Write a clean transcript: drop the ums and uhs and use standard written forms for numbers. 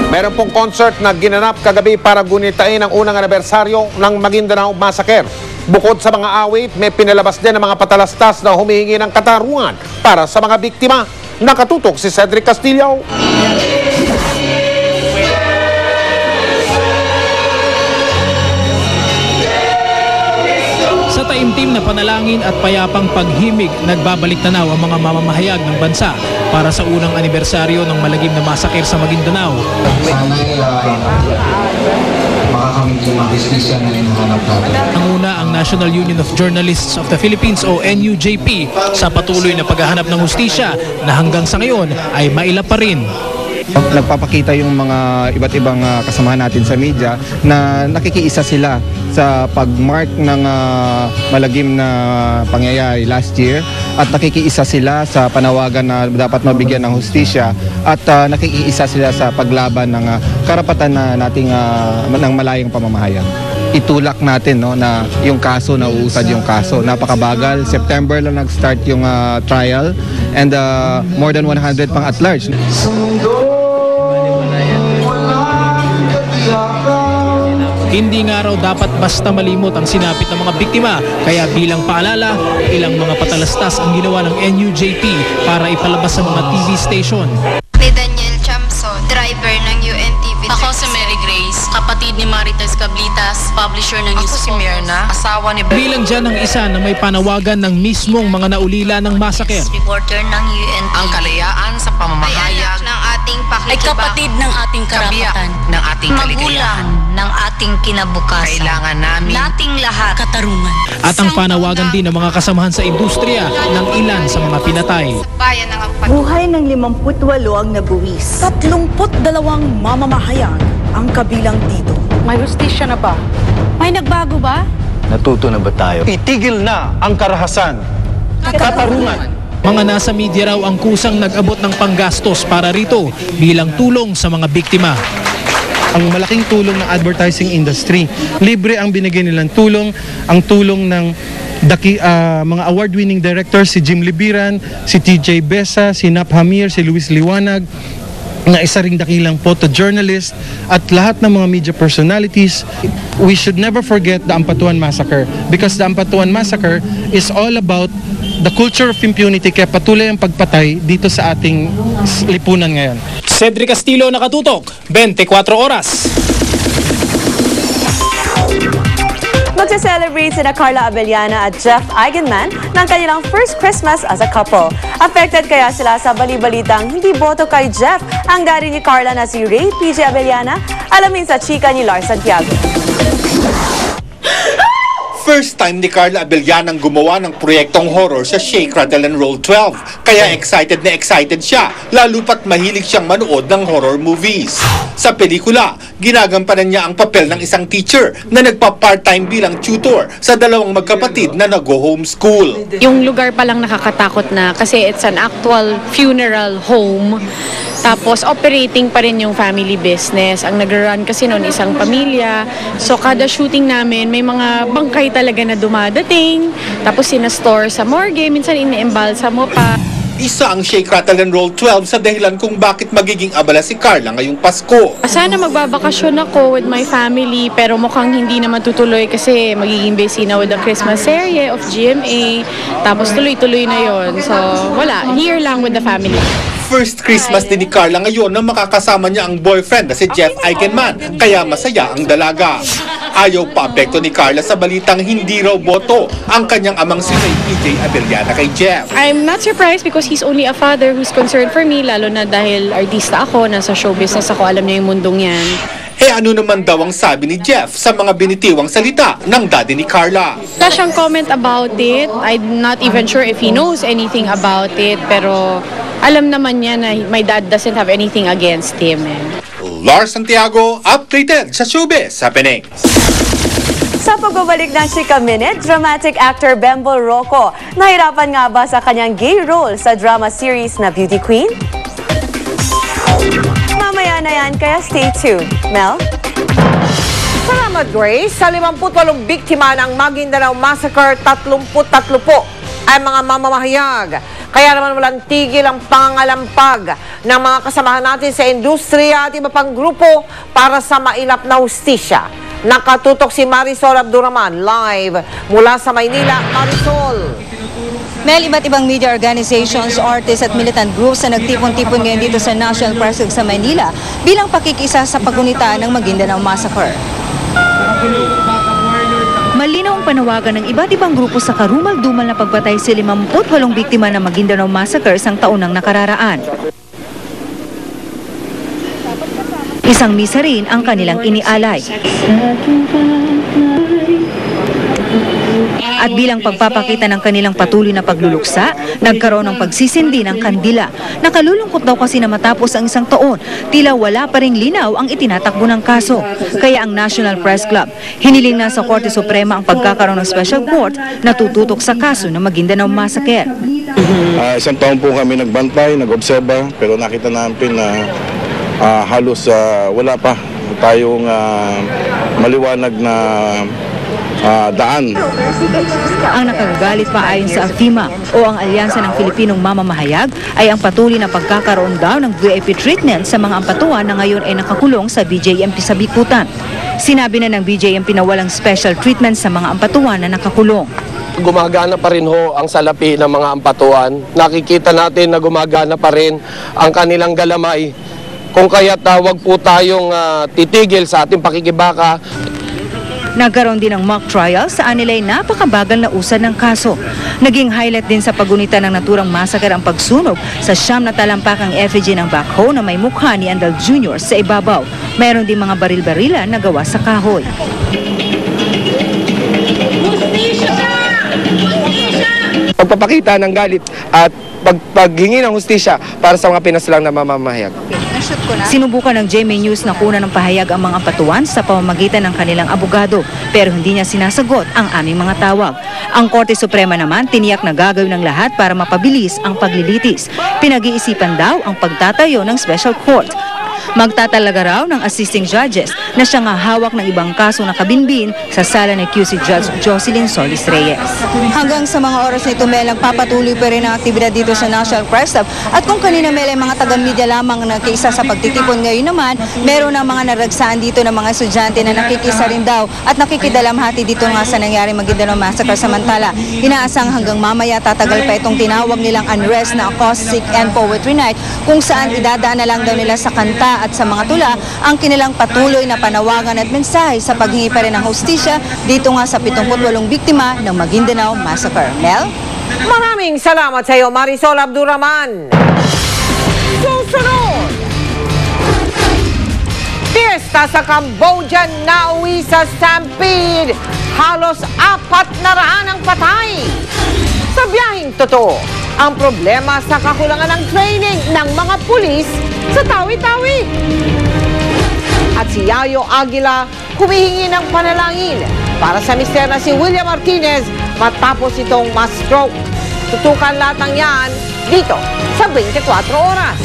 Meron pong concert na ginanap kagabi para gunitain ang unang anibersaryo ng Maguindanao Massacre. Bukod sa mga awit, may pinalabas din ng mga patalastas na humihingi ng katarungan para sa mga biktima. Nakatutok si Cedric Castillo. Sa taimtim na panalangin at payapang paghimig, nagbabalik tanaw ang mga mamamahayag ng bansa para sa unang anibersaryo ng malagim na massacre sa Maguindanao. Ang una ang National Union of Journalists of the Philippines o NUJP sa patuloy na paghahanap ng hustisya na hanggang sa ngayon ay maila pa rin. Nagpapakita yung mga iba't ibang kasamahan natin sa media na nakikiisa sila sa pag-mark ng malagim na pangyayari last year at nakikiisa sila sa panawagan na dapat mabigyan ng hustisya at nakikiisa sila sa paglaban ng karapatan na nating ng malayang pamamahayag. Itulak natin na yung kaso, na uusad yung kaso. Napakabagal. September lang nag-start yung trial and more than 100 pang at large. Hindi nga raw dapat basta malimot ang sinapit ng mga biktima, kaya bilang paalala, ilang mga patalastas ang ginawa ng NUJP para ipalabas sa mga TV station. Ni Daniel Chamson, driver ng UNTV. Ako si Mary Grace, kapatid ni Marites Cablitas, publisher ng News. Ako si Myrna, asawa ni Bilang dyan ang isa na may panawagan ng mismong mga naulila ng massacre. Reporter ng UNTV. ang kalayaan sa Ay pamamahayag anak ng ating Ay pakikiba. kapatid ng ating kabiyak karapatan. ng ating Magulang kaligayahan. ng ating kinabukasan. Kailangan namin Nating lahat. Katarungan. At ang panawagan din ng mga kasamahan sa industriya ng ilan sa mga pinatay. Bayan ng Buhay ng 58 ang nabuwis. 32 mamamahayag ang kabilang dito. May hustisya na ba? May nagbago ba? Natuto na ba tayo? Itigil na ang karahasan. Katarungan. Mga nasa media raw ang kusang nag-abot ng panggastos para rito bilang tulong sa mga biktima. Ang malaking tulong ng advertising industry. Libre ang binigay nilang tulong, ang tulong ng mga award-winning directors, si Jim Libiran, si TJ Besa, si Nap Hamir, si Luis Liwanag, na isa ring dakilang photojournalist at lahat ng mga media personalities. We should never forget the Ampatuan Massacre because the Ampatuan Massacre is all about the culture of impunity, kaya patuloy ang pagpatay dito sa ating lipunan ngayon. Cedric Castillo, Nakatutok, 24 Oras. Magse-celebrate sina Carla Abellana at Jeff Eigenman ng kanilang first Christmas as a couple. Affected kaya sila sa bali-balitang hindi boto kay Jeff ang daddy ni Carla na si Ray PJ Abellana? Alamin sa chika ni Lars Santiago. First time ni Carla Abellana ang gumawa ng proyektong horror sa Shake, Rattle and Roll 12. Kaya excited na excited siya, lalo pat mahilig siyang manood ng horror movies. Sa pelikula, ginagampanan niya ang papel ng isang teacher na nagpa-part-time bilang tutor sa dalawang magkapatid na nag-homeschool. Yung lugar pa lang nakakatakot na kasi it's an actual funeral home. Tapos operating pa rin yung family business. Ang nag-run kasi noon isang pamilya. So kada shooting namin, may mga bangkay talaga na dumadating. Tapos sinastore sa morgue, minsan ine-embalsa mo pa. Isa ang Shake, Rattle and Roll 12 sa dahilan kung bakit magiging abala si Carla ngayong Pasko. Sana magbabakasyon ako with my family pero mukhang hindi naman tutuloy kasi magiging busy na with the Christmas serie of GMA. Tapos tuloy-tuloy na yon. So wala, here lang with the family. First Christmas din ni Carla ngayon na makakasama niya ang boyfriend na si Jeff Eigenman, kaya masaya ang dalaga. Ayaw pa apekto ni Carla sa balitang hindi raw boto ang kanyang amang si Ray PJ Abellana kay Jeff. I'm not surprised because he's only a father who's concerned for me, lalo na dahil artista ako, nasa show business ako, alam niya yung mundong yan. Ano naman daw ang sabi ni Jeff sa mga binitiwang salita ng daddy ni Carla? Wala siyang comment about it. I'm not even sure if he knows anything about it, pero alam naman niya na my dad doesn't have anything against him. Lars Santiago, updated sa Showbiz Happening. Sa pagbabalik ng Chika Minute, dramatic actor Bembol Rocco, nahirapan nga ba sa kanyang gay role sa drama series na Beauty Queen? Mamaya na yan, kaya stay tuned. Mel? Salamat, Grace. Sa 58 biktima ng Maguindanao Massacre, 33 po ay mga mamamahayag. Kaya naman walang tigil ang pangalampag ng mga kasamahan natin sa industriya at iba pang grupo para sa mailap na hustisya. Nakatutok si Marisol Abduraman live mula sa Maynila. Marisol. Mel, iba't ibang media organizations, artists at militant groups na nagtipon-tipon ngayon dito sa National Press Club sa Maynila bilang pakikisa sa paggunita ng Maguindanao Massacre. Malinaw ang panawagan ng iba't ibang grupo sa karumal-dumal na pagpatay sa 58 biktima ng Maguindanao Massacre isang taon ng nakararaan. Isang misa rin ang kanilang inialay. At bilang pagpapakita ng kanilang patuloy na pagluluksa, nagkaroon ng pagsisindi ng kandila. Nakalulungkot daw kasi na matapos ang isang taon, tila wala pa ring linaw ang itinatakbo ng kaso. Kaya ang National Press Club, hiniling na sa Korte Suprema ang pagkakaroon ng special court na tututok sa kaso ng Maguindanao Massacre. Isang taon po kami nagbantay, nag-obserba, pero nakita namin na halos wala pa tayong maliwanag na daan. Ang nakagagalit pa ayon sa AFIMA o ang Alyansa ng Filipinong Mamamahayag ay ang patuloy na pagkakaroon daw ng VIP treatment sa mga ampatuan na ngayon ay nakakulong sa BJMP sa Bikutan. Sinabi na ng BJMP na walang special treatment sa mga ampatuan na nakakulong. Gumagana pa rin ho ang salapi ng mga ampatuan. Nakikita natin na gumagana pa rin ang kanilang galamay. Kung kaya't wag po tayong titigil sa ating pakikibaka. Nagkaroon din ng mock trial saan nila'y napakabagal na usad ng kaso. Naging highlight din sa pagunita ng naturang massacre ang pagsunog sa siyam na talampakang effigy ng backhoe na may mukha ni Andal Jr. sa ibabaw. Mayroon din mga baril-barilan na gawa sa kahoy. Pagpapakita ng galit at paghingi ng hustisya para sa mga pinaslang na mamamahayag. Sinubukan ng GMA News na kunan ng pahayag ang mga ampatuan sa pamamagitan ng kanilang abogado pero hindi niya sinasagot ang aming mga tawag. Ang Korte Suprema naman tiniyak na gagawin ng lahat para mapabilis ang paglilitis. Pinag-iisipan daw ang pagtatayo ng special court. Magtatalaga raw ng assisting judges na siyang hawak ng ibang kasong nakabinbin sa sala ni QC Judge Jocelyn Solis Reyes. Hanggang sa mga oras na ito, Mel, nagpapatuloy pa rin ang aktibidad dito sa National Press Club. At kung kanina, Mel, ay mga taga-media lamang nagkiisa sa pagtitipon, ngayon naman, meron ng mga naragsaan dito ng mga estudyante na nakikisa rin daw at nakikidalamhati dito nga sa nangyari Maguindanao Massacre. Samantala, inaasang hanggang mamaya tatagal pa itong tinawag nilang unrest na acoustic and poetry night kung saan idadaan na lang daw nila sa kanta at sa mga tula ang kanilang patuloy na panawagan at mensahe sa paghingi pa rin ng hustisya dito nga sa 78 biktima ng Maguindanao Massacre. Mel? Maraming salamat sa iyo, Marisol Abduraman. Susunod! Fiesta sa Cambodia nauwi sa stampede. Halos 400 ang patay. Sa biyaheng totoo, ang problema sa kakulangan ng training ng mga pulis sa Tawi-Tawi. At si Yayo Aguila humihingi ng panalangin para sa mister na si William Martinez matapos itong ma-stroke. Tutukan lahat ng yan dito sa 24 Oras.